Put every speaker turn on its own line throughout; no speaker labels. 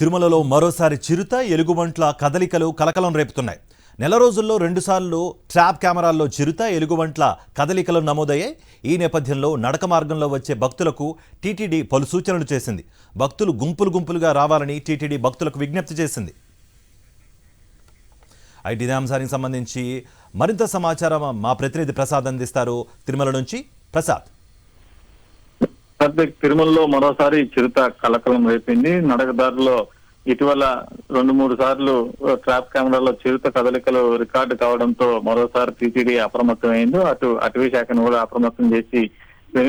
తిరుమలలో మరోసారి చిరుత ఎలుగుబంట్ల కదలికలు కలకలం రేపుతున్నాయి. నెల రోజుల్లో 2 సార్లు ట్రాప్ కెమెరాల్లో చిరుత ఎలుగుబంట్ల కదలికలు నమోదయ్యాయి. ఈ నేపథ్యంలో నడక మార్గంలో వచ్చే భక్తులకు టీటీడీ పలు సూచనలు చేసింది. భక్తులు గుంపులుగా రావాలని టీటీడీ భక్తులకు విజ్ఞప్తి చేసింది. ఇదే అంశానికి సంబంధించి మరింత సమాచారం మా ప్రతినిధి ప్రసాద్ అందిస్తారు. తిరుమల నుంచి ప్రసాద్.
తిరుమలలో మరోసారి చిరుత కలకలం రేపింది. నడకదారులో ఇటీవల 2-3 సార్లు ట్రాప్ కెమెరాలో చిరుత కదలికలు రికార్డు కావడంతో మరోసారి టీటీడీ అప్రమత్తమైంది. అటవీ శాఖను కూడా అప్రమత్తం చేసి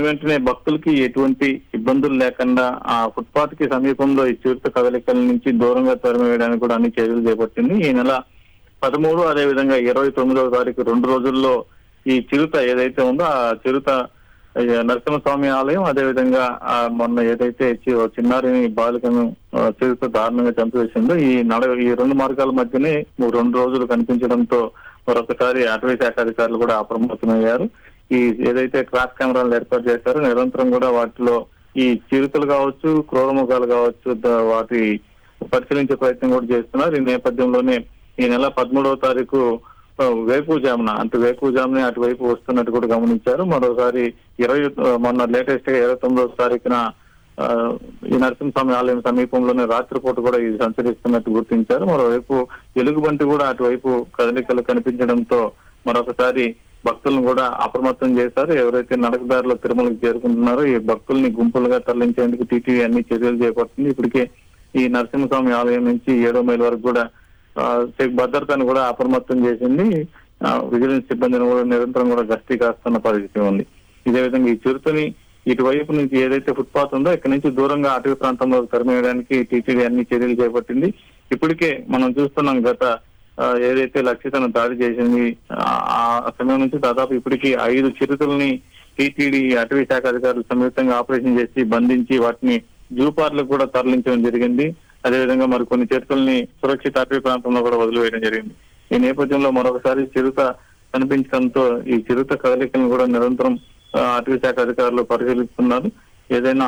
వెంటనే భక్తులకి ఎటువంటి ఇబ్బందులు లేకుండా ఆ ఫుట్పాత్ కి సమీపంలో ఈ చిరుత కదలికల నుంచి దూరంగా తరిమివేయడానికి కూడా అన్ని చర్యలు చేపట్టింది. ఈ నెల 13 అదేవిధంగా 29వ తారీఖు 2 రోజుల్లో ఈ చిరుత ఏదైతే ఉందో ఆ చిరుత నరసింహస్వామి ఆలయం అదేవిధంగా మొన్న ఏదైతే చిన్నారిని బాలికను చిరుత దారుణంగా చంపివేసిందో ఈ 2 మార్గాల మధ్యనే 2 రోజులు కనిపించడంతో మరొకసారి అటవీ శాఖ అధికారులు కూడా అప్రమత్తమయ్యారు. ఈ ఏదైతే ట్రాప్ కెమెరాలు ఏర్పాటు చేశారో నిరంతరం కూడా వాటిలో ఈ చిరుతలు కావచ్చు, క్రూరముఖాలు కావచ్చు వాటి పరిశీలించే ప్రయత్నం కూడా చేస్తున్నారు. ఈ నేపథ్యంలోనే ఈ నెల 13వ తారీఖు వేకువజామున అటువైపు వస్తున్నట్టు కూడా గమనించారు. మరోసారి మొన్న లేటెస్ట్ గా 29వ తారీఖున ఈ నరసింహస్వామి ఆలయం సమీపంలోనే రాత్రిపూట కూడా ఇది సంచరిస్తున్నట్టు గుర్తించారు. మరోవైపు ఎలుగుబంటి కూడా అటువైపు కదలికలు కనిపించడంతో మరొకసారి భక్తులను కూడా అప్రమత్తం చేశారు. ఎవరైతే నడకదారులు తిరుమలకు చేరుకుంటున్నారో ఈ భక్తుల్ని గుంపులుగా తరలించేందుకు టీటీడీ అన్ని చర్యలు చేపట్టింది. ఇప్పటికే ఈ నరసింహస్వామి ఆలయం నుంచి 7వ మైల్ వరకు కూడా భద్రతను కూడా అప్రమత్తం చేసింది. విజిలెన్స్ సిబ్బందిని కూడా నిరంతరం కూడా గస్తీ కాస్తున్న పరిస్థితి ఉంది. ఇదే విధంగా ఈ చిరుతని ఇటువైపు నుంచి ఏదైతే ఫుట్పాత్ ఉందో ఇక్కడ నుంచి దూరంగా అటవీ ప్రాంతంలో తరిమేయడానికి టీటీడీ అన్ని చర్యలు చేపట్టింది. ఇప్పటికే మనం చూస్తున్నాం గత ఏదైతే లక్ష్యతను దాడి చేసింది ఆ సమయం నుంచి దాదాపు ఇప్పటికీ 5 చిరుతల్ని టీటీడీ అటవీ శాఖ అధికారులు సంయుక్తంగా ఆపరేషన్ చేసి బంధించి వాటిని జూ పార్లకు కూడా తరలించడం జరిగింది. అదేవిధంగా మరి కొన్ని చిరుతల్ని సురక్షిత అటవీ ప్రాంతంలో కూడా వదిలివేయడం జరిగింది. ఈ నేపథ్యంలో మరొకసారి చిరుత కనిపించడంతో ఈ చిరుత కదలికలను కూడా నిరంతరం అటవీ శాఖ అధికారులు పరిశీలిస్తున్నారు. ఏదైనా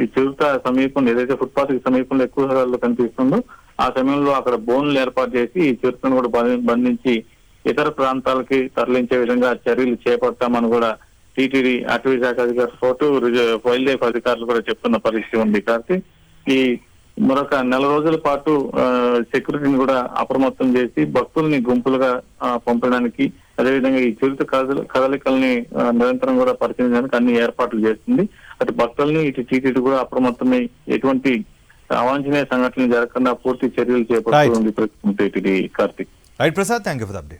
ఈ చిరుత సమీపంలో ఏదైతే ఫుట్పాత్ కి సమీపంలో ఎక్కువ సార్లు కనిపిస్తుందో ఆ సమయంలో అక్కడ బోన్లు ఏర్పాటు చేసి ఈ చిరుతను కూడా బంధించి ఇతర ప్రాంతాలకి తరలించే విధంగా చర్యలు చేపడతామని కూడా టీటీడీ అటవీ శాఖ అధికారులు వైల్డ్ లైఫ్ అధికారులు కూడా చెప్తున్న పరిస్థితి ఉంది. కాబట్టి ఈ మరొక నెల రోజుల పాటు సెక్యూరిటీని కూడా అప్రమత్తం చేసి భక్తుల్ని గుంపులుగా పంపడానికి అదేవిధంగా ఈ చిరుత కదలికల్ని నిరంతరం కూడా పరిశీలించడానికి అన్ని ఏర్పాట్లు చేస్తుంది. అటు భక్తుల్ని ఇటు టీటీడీ కూడా అప్రమత్తమై ఎటువంటి అవాంఛనీయ సంఘటనలు జరగకుండా పూర్తి చర్యలు చేపడుతుంది TTD. Karthik.
Prasad, thank you for the update.